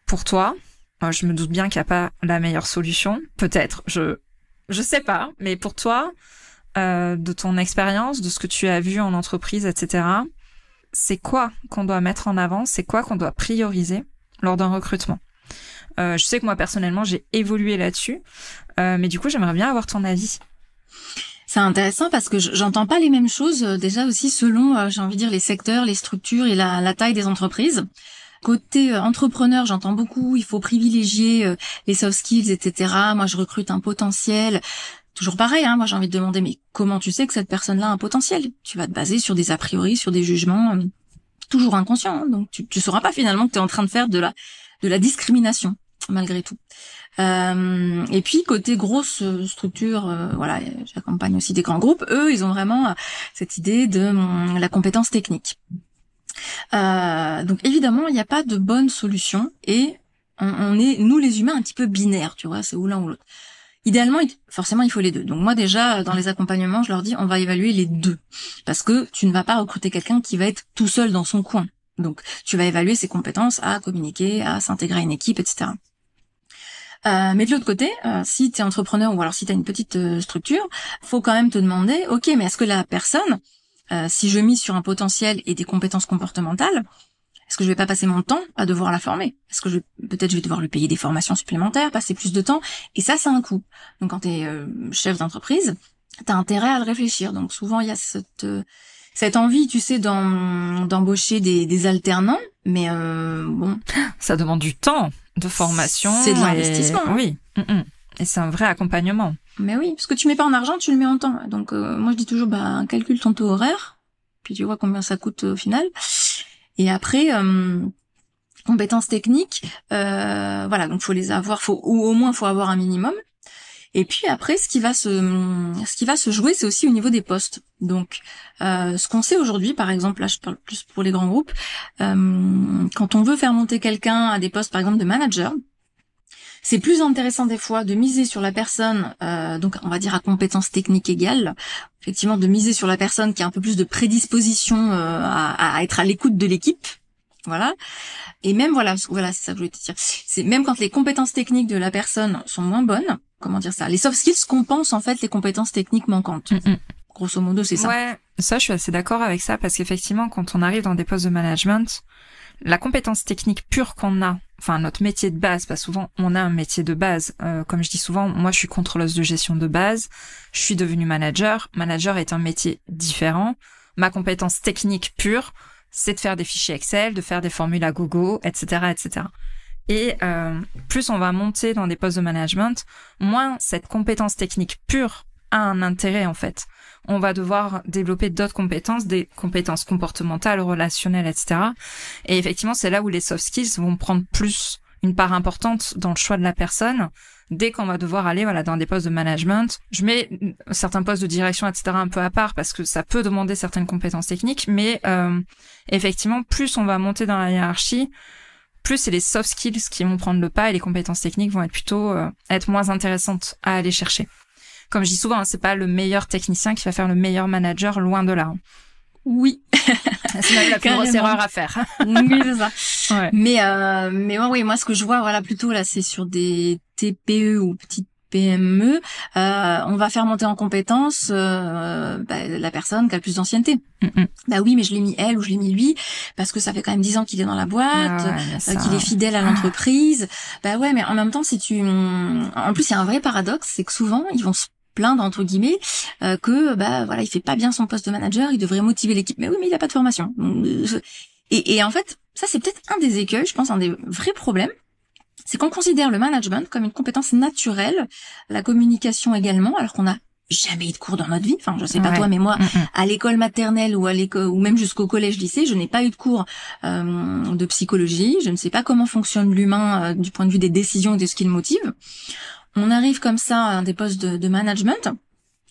Pour toi, je me doute bien qu'il n'y a pas la meilleure solution. Peut-être, je sais pas, mais pour toi, de ton expérience, de ce que tu as vu en entreprise, etc., c'est quoi qu'on doit mettre en avant, c'est quoi qu'on doit prioriser lors d'un recrutement. Je sais que moi, personnellement, j'ai évolué là-dessus, mais du coup, j'aimerais bien avoir ton avis. C'est intéressant parce que j'entends pas les mêmes choses déjà aussi selon, j'ai envie de dire, les secteurs, les structures et la taille des entreprises. Côté entrepreneur, j'entends beaucoup, il faut privilégier les soft skills, etc. Moi, je recrute un potentiel. Toujours pareil, hein, moi j'ai envie de demander, mais comment tu sais que cette personne-là a un potentiel? Tu vas te baser sur des a priori, sur des jugements toujours inconscients. Hein, donc tu sauras pas finalement que tu es en train de faire de la discrimination, malgré tout. Et puis côté grosse structure, voilà, j'accompagne aussi des grands groupes. Eux, ils ont vraiment cette idée de la compétence technique. Donc évidemment, il n'y a pas de bonne solution et on est, nous les humains, un petit peu binaires, tu vois, c'est ou l'un ou l'autre. Idéalement, forcément, il faut les deux. Donc moi déjà, dans les accompagnements, je leur dis, on va évaluer les deux. Parce que tu ne vas pas recruter quelqu'un qui va être tout seul dans son coin. Donc tu vas évaluer ses compétences à communiquer, à s'intégrer à une équipe, etc. Mais de l'autre côté, si tu es entrepreneur ou alors si tu as une petite structure, faut quand même te demander, ok, mais est-ce que la personne, si je mise sur un potentiel et des compétences comportementales, est-ce que je vais pas passer mon temps à devoir la former? Est-ce que peut-être je vais devoir lui payer des formations supplémentaires, passer plus de temps? Et ça, c'est un coût. Donc quand tu es chef d'entreprise, tu as intérêt à le réfléchir. Donc souvent, il y a cette envie, tu sais, d'embaucher des alternants, mais bon... Ça demande du temps de formation. C'est de l'investissement. Oui. Et c'est un vrai accompagnement. Mais oui, parce que tu mets pas en argent, tu le mets en temps. Donc moi je dis toujours, calcule ton taux horaire, puis tu vois combien ça coûte au final. Et après, compétences techniques, voilà, donc faut les avoir, ou au moins faut avoir un minimum. Et puis après, ce qui va se jouer, c'est aussi au niveau des postes. Donc, ce qu'on sait aujourd'hui, par exemple, là je parle plus pour les grands groupes, quand on veut faire monter quelqu'un à des postes, par exemple, de manager, c'est plus intéressant des fois de miser sur la personne, donc on va dire à compétences techniques égales, effectivement de miser sur la personne qui a un peu plus de prédisposition à être à l'écoute de l'équipe, voilà. Et même voilà, c'est ça que je voulais te dire. C'est même quand les compétences techniques de la personne sont moins bonnes, comment dire ça, les soft skills compensent en fait les compétences techniques manquantes. Grosso modo, c'est ça. Ouais, ça je suis assez d'accord avec ça parce qu'effectivement quand on arrive dans des postes de management, la compétence technique pure qu'on a, enfin notre métier de base, parce que souvent on a un métier de base, comme je dis souvent, moi je suis contrôleuse de gestion de base, je suis devenue manager est un métier différent, ma compétence technique pure, c'est de faire des fichiers Excel, de faire des formules à gogo, etc., etc. Et plus on va monter dans des postes de management, moins cette compétence technique pure a un intérêt en fait. On va devoir développer d'autres compétences, des compétences comportementales, relationnelles, etc. Et effectivement, c'est là où les soft skills vont prendre plus une part importante dans le choix de la personne. Dès qu'on va devoir aller dans des postes de management, je mets certains postes de direction, etc. un peu à part parce que ça peut demander certaines compétences techniques, mais effectivement, plus on va monter dans la hiérarchie, plus c'est les soft skills qui vont prendre le pas et les compétences techniques vont être plutôt être moins intéressantes à aller chercher. Comme je dis souvent, c'est pas le meilleur technicien qui va faire le meilleur manager, loin de là. Oui. C'est même la plus grosse erreur à faire. Oui, c'est ça. Ouais. Mais oui, moi ce que je vois plutôt là, c'est sur des TPE ou petites PME, on va faire monter en compétence la personne qui a le plus d'ancienneté. Bah oui, mais je l'ai mis elle ou je l'ai mis lui parce que ça fait quand même 10 ans qu'il est dans la boîte, qu'il est fidèle à l'entreprise. Bah ouais, mais en même temps, en plus il y a un vrai paradoxe, c'est que souvent ils vont se plaindre entre guillemets que il fait pas bien son poste de manager, il devrait motiver l'équipe. Mais oui, mais il a pas de formation. Et en fait, ça c'est peut-être un des écueils, je pense, un des vrais problèmes. C'est qu'on considère le management comme une compétence naturelle, la communication également, alors qu'on n'a jamais eu de cours dans notre vie. Enfin, je sais pas toi, mais moi, à l'école maternelle ou à l'école ou même jusqu'au collège-lycée, je n'ai pas eu de cours de psychologie. Je ne sais pas comment fonctionne l'humain du point de vue des décisions et de ce qui le motive. On arrive comme ça à des postes de management.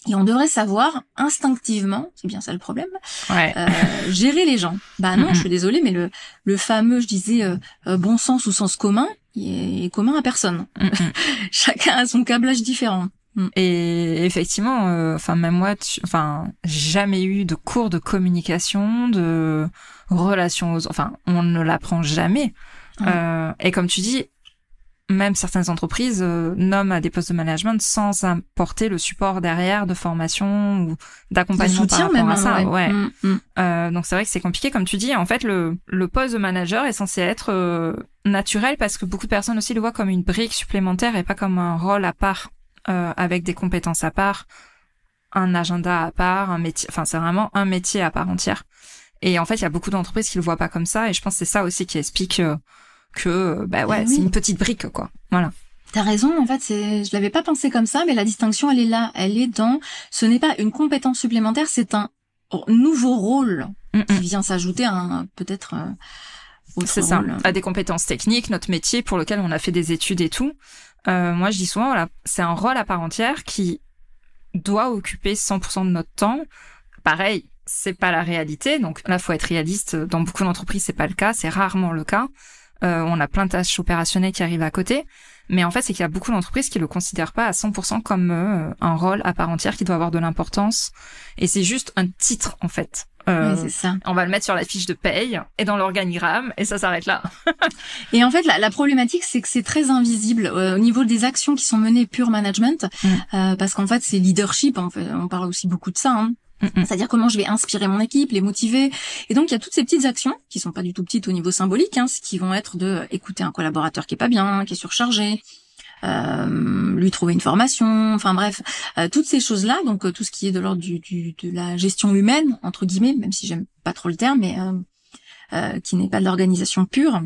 Et on devrait savoir instinctivement, c'est bien ça le problème, gérer les gens. Bah non, je suis désolée, mais le fameux, je disais, bon sens ou sens commun, il est commun à personne. Chacun a son câblage différent. Et effectivement, même moi, j'ai jamais eu de cours de communication, de relations aux... on ne l'apprend jamais. Et comme tu dis, même certaines entreprises nomment à des postes de management sans apporter le support derrière de formation ou d'accompagnement par rapport à ça. Donc c'est vrai que c'est compliqué, comme tu dis. En fait, le poste de manager est censé être naturel parce que beaucoup de personnes aussi le voient comme une brique supplémentaire et pas comme un rôle à part, avec des compétences à part, un agenda à part, un métier. Enfin, c'est vraiment un métier à part entière. Et en fait, il y a beaucoup d'entreprises qui le voient pas comme ça. Et je pense que c'est ça aussi qui explique que c'est une petite brique, quoi. Voilà. T'as raison, en fait, je l'avais pas pensé comme ça, mais la distinction, elle est là. Elle est dans, ce n'est pas une compétence supplémentaire, c'est un nouveau rôle qui vient s'ajouter à peut-être autre c'est ça, rôle. À des compétences techniques, notre métier pour lequel on a fait des études et tout. Moi, je dis souvent, c'est un rôle à part entière qui doit occuper 100% de notre temps. Pareil, c'est pas la réalité, donc là, faut être réaliste. Dans beaucoup d'entreprises, c'est pas le cas, c'est rarement le cas. On a plein de tâches opérationnelles qui arrivent à côté, mais en fait c'est qu'il y a beaucoup d'entreprises qui le considèrent pas à 100% comme un rôle à part entière qui doit avoir de l'importance, et c'est juste un titre en fait. Oui, c'est ça. On va le mettre sur la fiche de paye et dans l'organigramme et ça s'arrête là. Et en fait la problématique c'est que c'est très invisible au niveau des actions qui sont menées pure management, parce qu'en fait c'est leadership, on parle aussi beaucoup de ça, hein. C'est-à-dire comment je vais inspirer mon équipe, les motiver. Et donc il y a toutes ces petites actions qui sont pas du tout petites au niveau symbolique, qui vont être de écouter un collaborateur qui est pas bien, qui est surchargé, lui trouver une formation, enfin bref, toutes ces choses-là, donc tout ce qui est de l'ordre de la gestion humaine entre guillemets, même si j'aime pas trop le terme, mais qui n'est pas de l'organisation pure,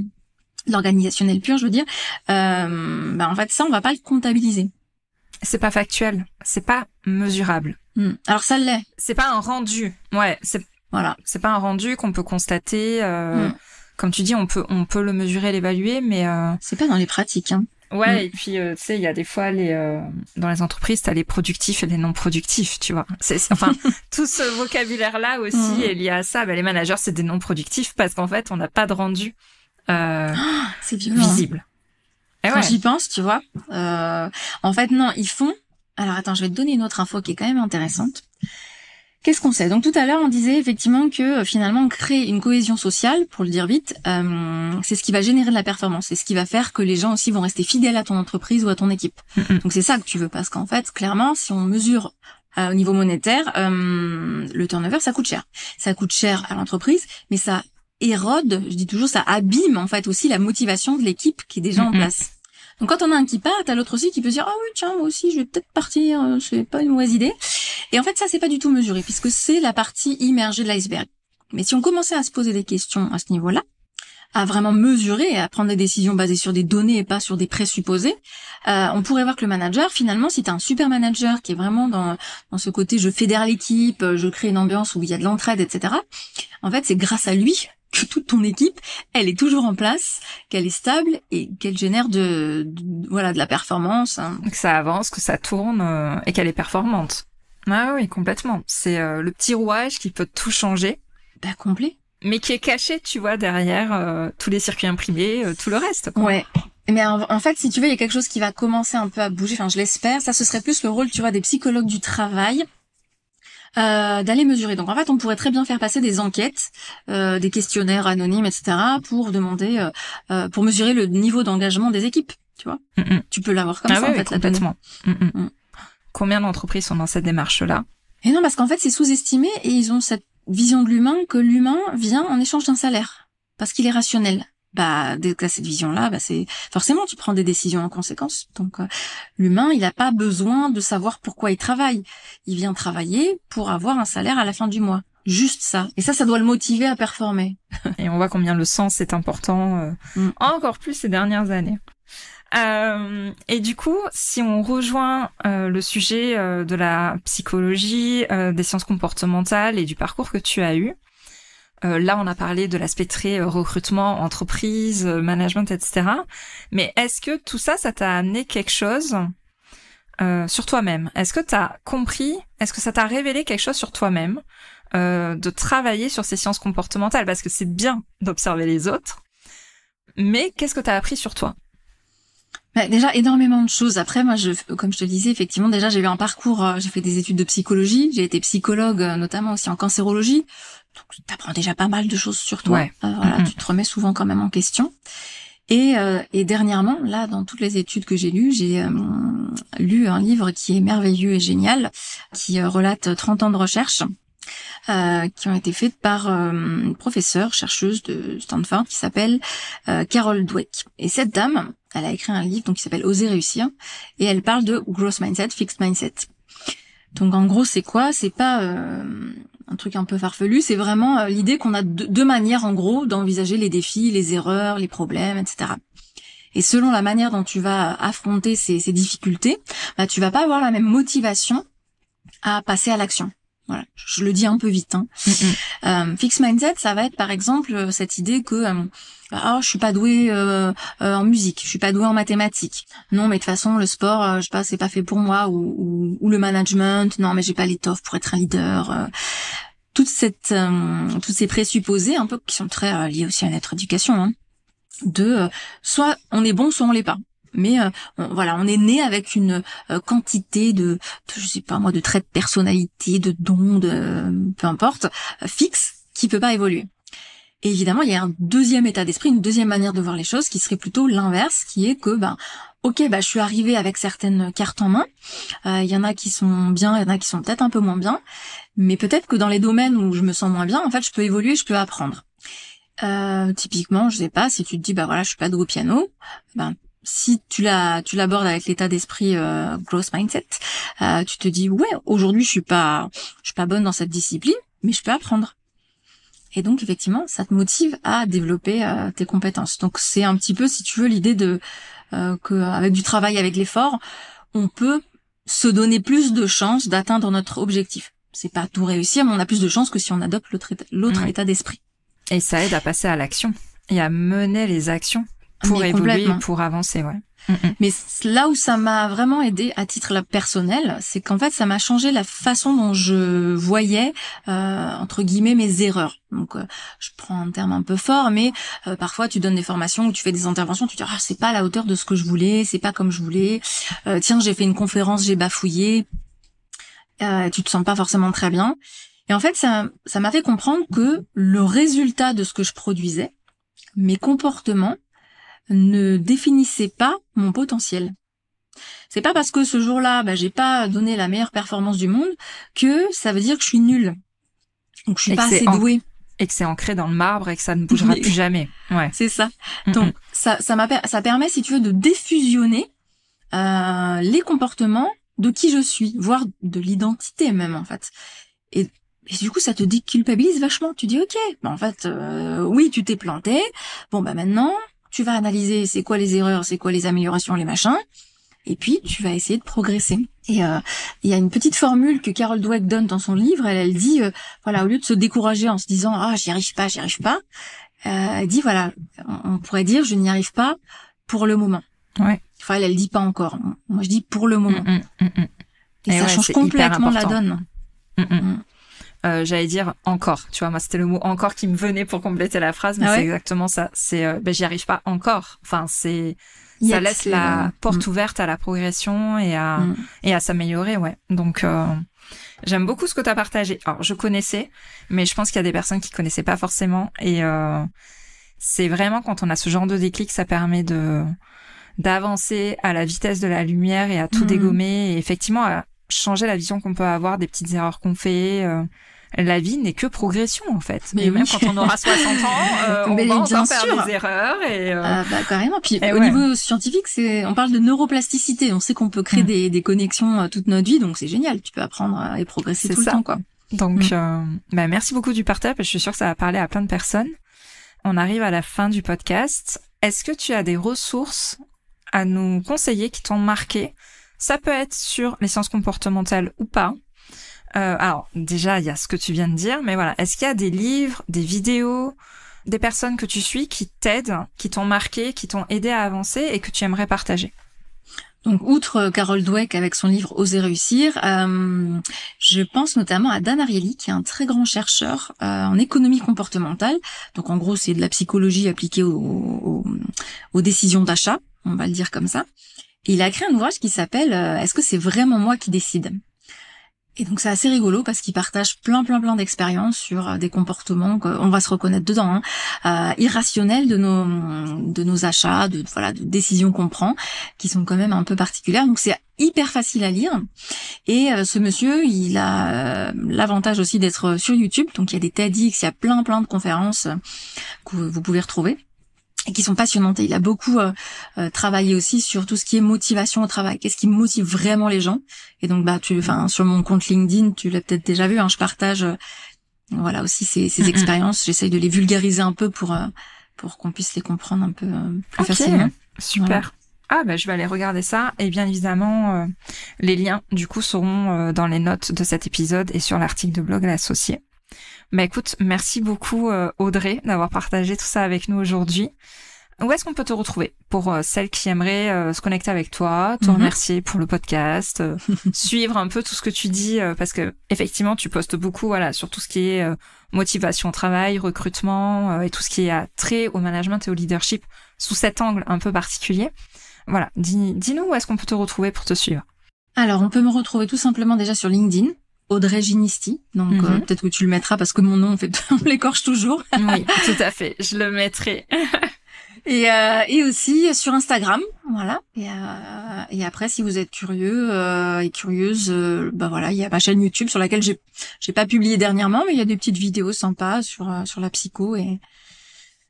l'organisationnel pur, je veux dire. En fait ça on va pas le comptabiliser. C'est pas factuel, c'est pas mesurable. Alors ça l'est. C'est pas un rendu. Ouais, voilà. C'est pas un rendu qu'on peut constater. Comme tu dis, on peut le mesurer, l'évaluer, mais c'est pas dans les pratiques. Hein. Ouais, et puis tu sais, il y a des fois dans les entreprises, t'as les productifs et les non productifs, tu vois. Enfin tout ce vocabulaire là aussi est lié à ça. Les managers, c'est des non productifs parce qu'en fait, on n'a pas de rendu c'est violent, visible. Quand j'y pense, tu vois, en fait non, ils font. Alors attends, je vais te donner une autre info qui est quand même intéressante. Qu'est-ce qu'on sait? Donc tout à l'heure, on disait effectivement que finalement créer une cohésion sociale, pour le dire vite, c'est ce qui va générer de la performance, c'est ce qui va faire que les gens aussi vont rester fidèles à ton entreprise ou à ton équipe. Donc c'est ça que tu veux, parce qu'en fait, clairement, si on mesure au niveau monétaire, le turnover, ça coûte cher. Ça coûte cher à l'entreprise, mais ça érode, je dis toujours, ça abîme en fait aussi la motivation de l'équipe qui est déjà en place. Donc quand on a un qui part, t'as l'autre aussi qui peut se dire ah oui tiens moi aussi je vais peut-être partir, c'est pas une mauvaise idée. Et en fait ça c'est pas du tout mesuré puisque c'est la partie immergée de l'iceberg. Mais si on commençait à se poser des questions à ce niveau-là, à vraiment mesurer et à prendre des décisions basées sur des données et pas sur des présupposés, on pourrait voir que le manager finalement si t'as un super manager qui est vraiment dans ce côté je fédère l'équipe, je crée une ambiance où il y a de l'entraide etc. En fait c'est grâce à lui que toute ton équipe, elle est toujours en place, qu'elle est stable et qu'elle génère de la performance. Hein. Que ça avance, que ça tourne et qu'elle est performante. Ah oui, complètement. C'est le petit rouage qui peut tout changer. Bah complet. Mais qui est caché, tu vois, derrière tous les circuits imprimés, tout le reste. Quoi. Ouais. Mais en fait, si tu veux, il y a quelque chose qui va commencer un peu à bouger. Enfin, je l'espère. Ça, ce serait plus le rôle, tu vois, des psychologues du travail. D'aller mesurer. Donc en fait, on pourrait très bien faire passer des enquêtes, des questionnaires anonymes, etc., pour demander, pour mesurer le niveau d'engagement des équipes. Tu vois, tu peux l'avoir comme ça en fait. Complètement. Combien d'entreprises sont dans cette démarche-là? Et non, parce qu'en fait, c'est sous-estimé et ils ont cette vision de l'humain que l'humain vient en échange d'un salaire parce qu'il est rationnel. Bah, dès que t'as cette vision-là, bah c'est forcément tu prends des décisions en conséquence. Donc l'humain, il n'a pas besoin de savoir pourquoi il travaille. Il vient travailler pour avoir un salaire à la fin du mois. Juste ça. Et ça doit le motiver à performer. Et on voit combien le sens est important, encore plus ces dernières années. Et du coup, si on rejoint le sujet de la psychologie, des sciences comportementales et du parcours que tu as eu, là, on a parlé de l'aspect très recrutement, entreprise, management, etc. Mais est-ce que tout ça, ça t'a amené quelque chose sur toi-même? Est-ce que t'as compris? Est-ce que ça t'a révélé quelque chose sur toi-même de travailler sur ces sciences comportementales? Parce que c'est bien d'observer les autres, mais qu'est-ce que t'as appris sur toi? Bah, déjà énormément de choses. Après moi comme je te le disais effectivement déjà j'ai eu un parcours, j'ai fait des études de psychologie, j'ai été psychologue notamment aussi en cancérologie. Donc t'apprends déjà pas mal de choses sur toi. Ouais. Tu te remets souvent quand même en question. Et dernièrement, là, dans toutes les études que j'ai lues, j'ai lu un livre qui est merveilleux et génial, qui relate 30 ans de recherche, qui ont été faites par une professeure, chercheuse de Stanford, qui s'appelle Carol Dweck. Et cette dame, elle a écrit un livre donc qui s'appelle Oser réussir, et elle parle de growth mindset, fixed mindset. Donc en gros, c'est quoi? C'est pas un truc un peu farfelu, c'est vraiment l'idée qu'on a deux manières en gros d'envisager les défis, les erreurs, les problèmes, etc. Et selon la manière dont tu vas affronter ces difficultés, bah tu vas pas avoir la même motivation à passer à l'action. Voilà, je le dis un peu vite. Fixed mindset, ça va être par exemple cette idée que je suis pas doué en musique, je suis pas doué en mathématiques. Non, mais de toute façon le sport, je sais pas, c'est pas fait pour moi, ou le management. Non, mais j'ai pas l'étoffe pour être un leader. Toutes ces présupposés un peu qui sont très liés aussi à notre éducation. De soit on est bon, soit on l'est pas. Mais on est né avec une quantité de je sais pas moi, de traits de personnalité, de dons, peu importe, fixe, qui peut pas évoluer. Et évidemment, il y a un deuxième état d'esprit, une deuxième manière de voir les choses, qui serait plutôt l'inverse, qui est que je suis arrivée avec certaines cartes en main. Il y en a qui sont bien, il y en a qui sont peut-être un peu moins bien, mais peut-être que dans les domaines où je me sens moins bien, en fait, je peux évoluer, je peux apprendre. Typiquement, je sais pas, si tu te dis je suis pas doué au piano, si tu l'abordes avec l'état d'esprit growth mindset, tu te dis aujourd'hui je suis pas bonne dans cette discipline, mais je peux apprendre. Et donc effectivement, ça te motive à développer tes compétences. Donc c'est un petit peu, si tu veux, l'idée de que avec du travail, avec l'effort, on peut se donner plus de chances d'atteindre notre objectif. C'est pas tout réussir, mais on a plus de chances que si on adopte l'autre état d'esprit. Et ça aide à passer à l'action et à mener les actions pour évoluer et pour avancer, ouais. Mais là où ça m'a vraiment aidé à titre personnel, c'est qu'en fait ça m'a changé la façon dont je voyais entre guillemets mes erreurs. Donc je prends un terme un peu fort, mais parfois tu donnes des formations ou tu fais des interventions, tu te dis c'est pas à la hauteur de ce que je voulais, c'est pas comme je voulais. Tiens, j'ai fait une conférence, j'ai bafouillé. Tu te sens pas forcément très bien. Et en fait ça m'a fait comprendre que le résultat de ce que je produisais, mes comportements, ne définissait pas mon potentiel. C'est pas parce que ce jour-là, j'ai pas donné la meilleure performance du monde que ça veut dire que je suis nulle. Donc je suis pas assez douée. Et que c'est ancré dans le marbre et que ça ne bougera plus jamais. Ouais. C'est ça. Donc ça permet, si tu veux, de défusionner les comportements de qui je suis, voire de l'identité même en fait. Et du coup, ça te déculpabilise vachement. Tu dis ok, en fait, oui, tu t'es planté. Bon maintenant, tu vas analyser c'est quoi les erreurs, c'est quoi les améliorations, les machins, et puis tu vas essayer de progresser. Et il y a une petite formule que Carol Dweck donne dans son livre, elle dit voilà, au lieu de se décourager en se disant j'y arrive pas, elle dit voilà, on pourrait dire je n'y arrive pas pour le moment. Ouais. Enfin elle dit pas encore. Moi je dis pour le moment. Et ça change complètement la donne. J'allais dire encore, tu vois, moi c'était le mot encore qui me venait pour compléter la phrase, mais c'est exactement ça. C'est j'y arrive pas encore. Enfin ça laisse la porte ouverte à la progression et à s'améliorer, ouais. Donc j'aime beaucoup ce que tu as partagé. Alors je connaissais, mais je pense qu'il y a des personnes qui connaissaient pas forcément, et c'est vraiment quand on a ce genre de déclic, ça permet d'avancer à la vitesse de la lumière et à tout dégommer, et effectivement à changer la vision qu'on peut avoir des petites erreurs qu'on fait. La vie n'est que progression en fait. Mais même quand on aura 60 ans, on va encore faire des erreurs et carrément. Puis au niveau scientifique, on parle de neuroplasticité. On sait qu'on peut créer des connexions toute notre vie, donc c'est génial. Tu peux apprendre et progresser tout le temps, quoi. Donc merci beaucoup du partage, parce que je suis sûre que ça va parler à plein de personnes. On arrive à la fin du podcast. Est-ce que tu as des ressources à nous conseiller qui t'ont marqué? Ça peut être sur les sciences comportementales ou pas. Alors déjà il y a ce que tu viens de dire, mais voilà, est-ce qu'il y a des livres, des vidéos, des personnes que tu suis qui t'aident, qui t'ont marqué, qui t'ont aidé à avancer et que tu aimerais partager? Donc outre Carol Dweck avec son livre Oser réussir, je pense notamment à Dan Ariely, qui est un très grand chercheur en économie comportementale. Donc en gros c'est de la psychologie appliquée aux décisions d'achat, on va le dire comme ça. Et il a créé un ouvrage qui s'appelle Est-ce que c'est vraiment moi qui décide? Et donc c'est assez rigolo parce qu'il partage plein d'expériences sur des comportements qu'on va se reconnaître dedans, irrationnels de nos achats, de décisions qu'on prend, qui sont quand même un peu particulières. Donc c'est hyper facile à lire. Et ce monsieur, il a l'avantage aussi d'être sur YouTube. Donc il y a des TEDx, il y a plein de conférences que vous pouvez retrouver, et qui sont passionnantes. Et il a beaucoup travaillé aussi sur tout ce qui est motivation au travail. Qu'est-ce qui motive vraiment les gens? Et donc sur mon compte LinkedIn, tu l'as peut-être déjà vu, je partage aussi ces expériences. J'essaye de les vulgariser un peu pour qu'on puisse les comprendre un peu plus facilement. Super. Voilà. Je vais aller regarder ça, et bien évidemment les liens du coup seront dans les notes de cet épisode et sur l'article de blog l'associé. Écoute, merci beaucoup Audrey d'avoir partagé tout ça avec nous aujourd'hui. Où est-ce qu'on peut te retrouver pour celles qui aimeraient se connecter avec toi, te remercier pour le podcast, suivre un peu tout ce que tu dis, parce que effectivement tu postes beaucoup sur tout ce qui est motivation au travail, recrutement et tout ce qui est trait au management et au leadership sous cet angle un peu particulier. Voilà, dis-nous où est-ce qu'on peut te retrouver pour te suivre. Alors on peut me retrouver tout simplement déjà sur LinkedIn. Audrey Ginisti, donc peut-être que tu le mettras parce que mon nom, en fait, on l'écorche toujours. Oui, tout à fait, je le mettrai. Et aussi sur Instagram, voilà. Et après, si vous êtes curieux et curieuse, il y a ma chaîne YouTube sur laquelle j'ai pas publié dernièrement, mais il y a des petites vidéos sympas sur la psycho et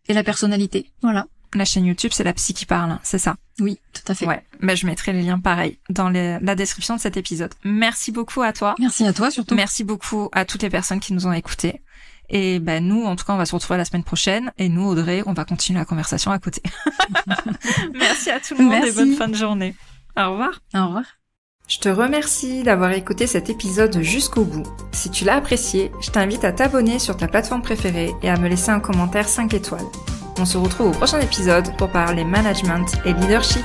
la personnalité, voilà. La chaîne YouTube, c'est La Psy qui parle, c'est ça? Oui, tout à fait. Ouais, je mettrai les liens pareil dans la description de cet épisode. Merci beaucoup à toi. Merci à toi surtout. Merci beaucoup à toutes les personnes qui nous ont écoutés. Et nous, en tout cas, on va se retrouver la semaine prochaine. Et nous, Audrey, on va continuer la conversation à côté. Merci à tout le monde et bonne fin de journée. Au revoir. Au revoir. Je te remercie d'avoir écouté cet épisode jusqu'au bout. Si tu l'as apprécié, je t'invite à t'abonner sur ta plateforme préférée et à me laisser un commentaire 5 étoiles. On se retrouve au prochain épisode pour parler management et leadership.